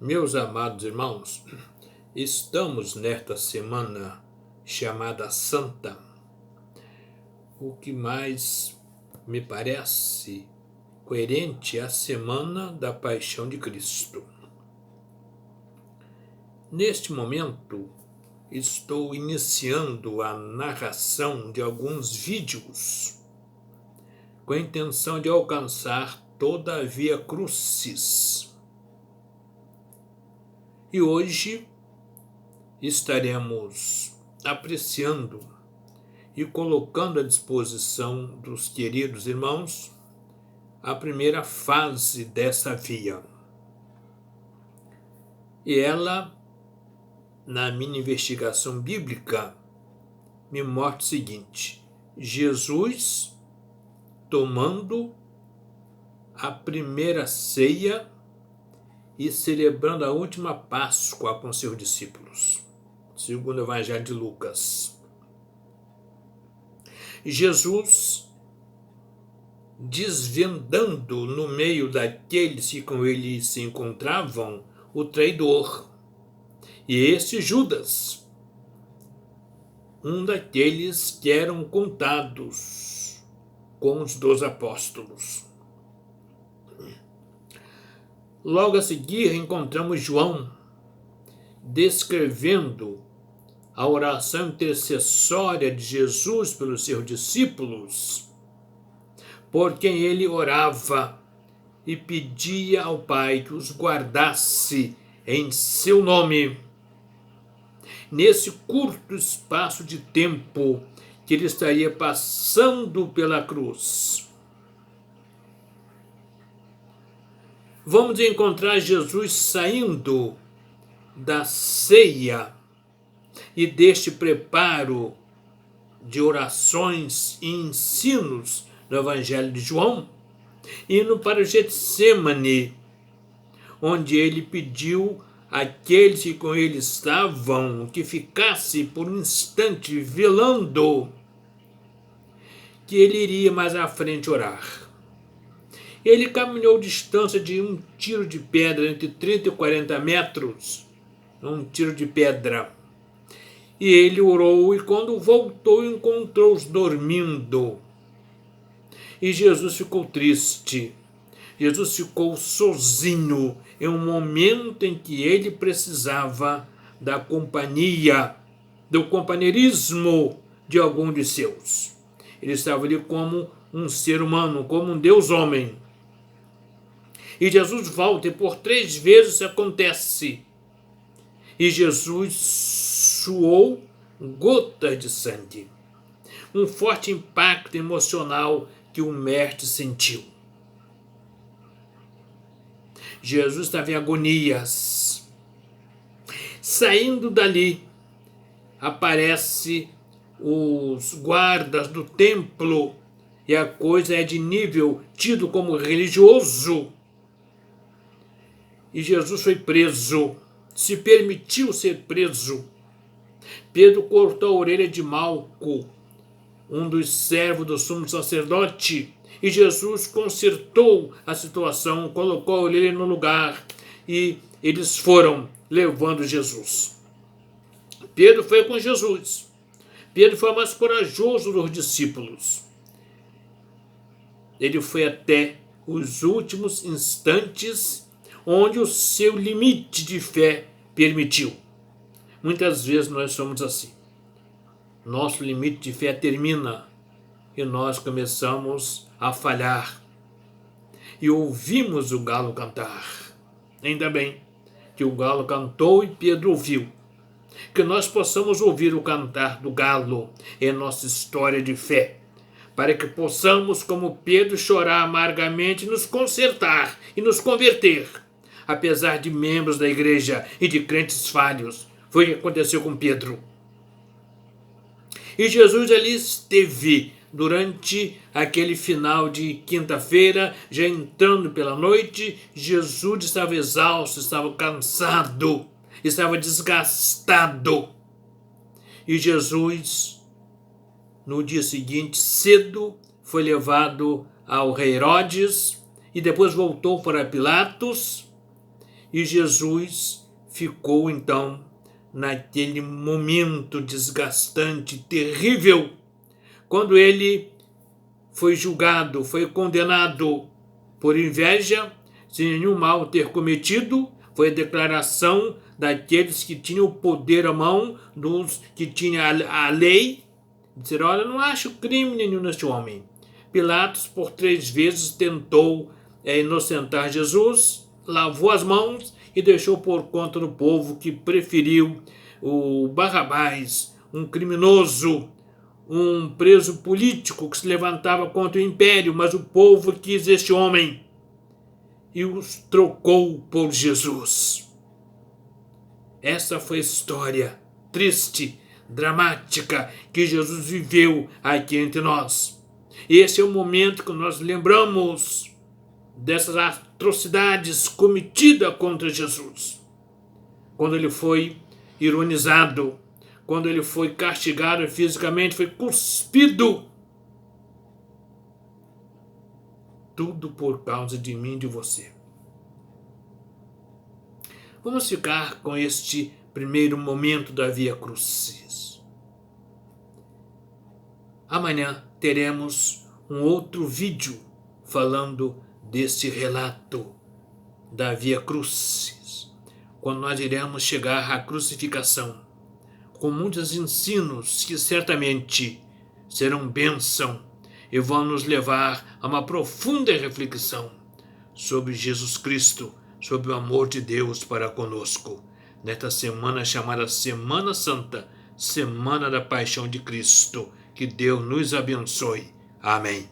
Meus amados irmãos, estamos nesta semana chamada Santa, o que mais me parece coerente é a semana da Paixão de Cristo. Neste momento, estou iniciando a narração de alguns vídeos com a intenção de alcançar toda a Via Crucis. E hoje estaremos apreciando e colocando à disposição dos queridos irmãos a primeira fase dessa via. E ela, na minha investigação bíblica, me mostra o seguinte: Jesus tomando a primeira ceia e celebrando a última Páscoa com seus discípulos, segundo o Evangelho de Lucas. Jesus desvendando no meio daqueles que com ele se encontravam o traidor. E este Judas, um daqueles que eram contados com os 12 apóstolos. Logo a seguir encontramos João descrevendo a oração intercessória de Jesus pelos seus discípulos, por quem ele orava e pedia ao Pai que os guardasse em seu nome. Nesse curto espaço de tempo que ele estaria passando pela cruz. Vamos encontrar Jesus saindo da ceia e deste preparo de orações e ensinos no Evangelho de João, indo para o Getsêmani, onde ele pediu àqueles que com ele estavam que ficasse por um instante velando, que ele iria mais à frente orar. Ele caminhou distância de um tiro de pedra, entre 30 e 40 metros, um tiro de pedra. E ele orou, e quando voltou, encontrou-os dormindo. E Jesus ficou triste. Jesus ficou sozinho em um momento em que ele precisava da companhia, do companheirismo de algum de seus. Ele estava ali como um ser humano, como um Deus-homem. E Jesus volta, e por 3 vezes isso acontece. E Jesus suou gotas de sangue. Um forte impacto emocional que o mestre sentiu. Jesus estava em agonias. Saindo dali, aparece os guardas do templo, e a coisa é de nível tido como religioso. E Jesus foi preso, se permitiu ser preso. Pedro cortou a orelha de Malco, um dos servos do sumo sacerdote, e Jesus consertou a situação, colocou a orelha no lugar, e eles foram levando Jesus. Pedro foi com Jesus. Pedro foi o mais corajoso dos discípulos. Ele foi até os últimos instantes onde o seu limite de fé permitiu. Muitas vezes nós somos assim. Nosso limite de fé termina e nós começamos a falhar. E ouvimos o galo cantar. Ainda bem que o galo cantou e Pedro ouviu. Que nós possamos ouvir o cantar do galo em nossa história de fé, para que possamos, como Pedro, chorar amargamente, nos consertar e nos converter, apesar de membros da igreja e de crentes falhos. Foi o que aconteceu com Pedro. E Jesus ali esteve durante aquele final de quinta-feira, já entrando pela noite. Jesus estava exausto, estava cansado, estava desgastado. E Jesus, no dia seguinte, cedo, foi levado ao rei Herodes e depois voltou para Pilatos. E Jesus ficou então naquele momento desgastante, terrível, quando ele foi julgado, foi condenado por inveja, sem nenhum mal ter cometido. Foi a declaração daqueles que tinham o poder à mão, dos que tinham a lei. Disseram: olha, não acho crime nenhum neste homem. Pilatos por 3 vezes tentou inocentar Jesus, lavou as mãos e deixou por conta do povo, que preferiu o Barrabás, um criminoso, um preso político que se levantava contra o império, mas o povo quis este homem e os trocou por Jesus. Essa foi a história triste, dramática, que Jesus viveu aqui entre nós. Esse é o momento que nós lembramos dessas atrocidades cometidas contra Jesus. Quando ele foi ironizado, quando ele foi castigado fisicamente, foi cuspido. Tudo por causa de mim e de você. Vamos ficar com este primeiro momento da Via Crucis. Amanhã teremos um outro vídeo falando deste relato da Via Crucis, quando nós iremos chegar à crucificação, com muitos ensinos que certamente serão bênção e vão nos levar a uma profunda reflexão sobre Jesus Cristo, sobre o amor de Deus para conosco, nesta semana chamada Semana Santa, Semana da Paixão de Cristo. Que Deus nos abençoe. Amém.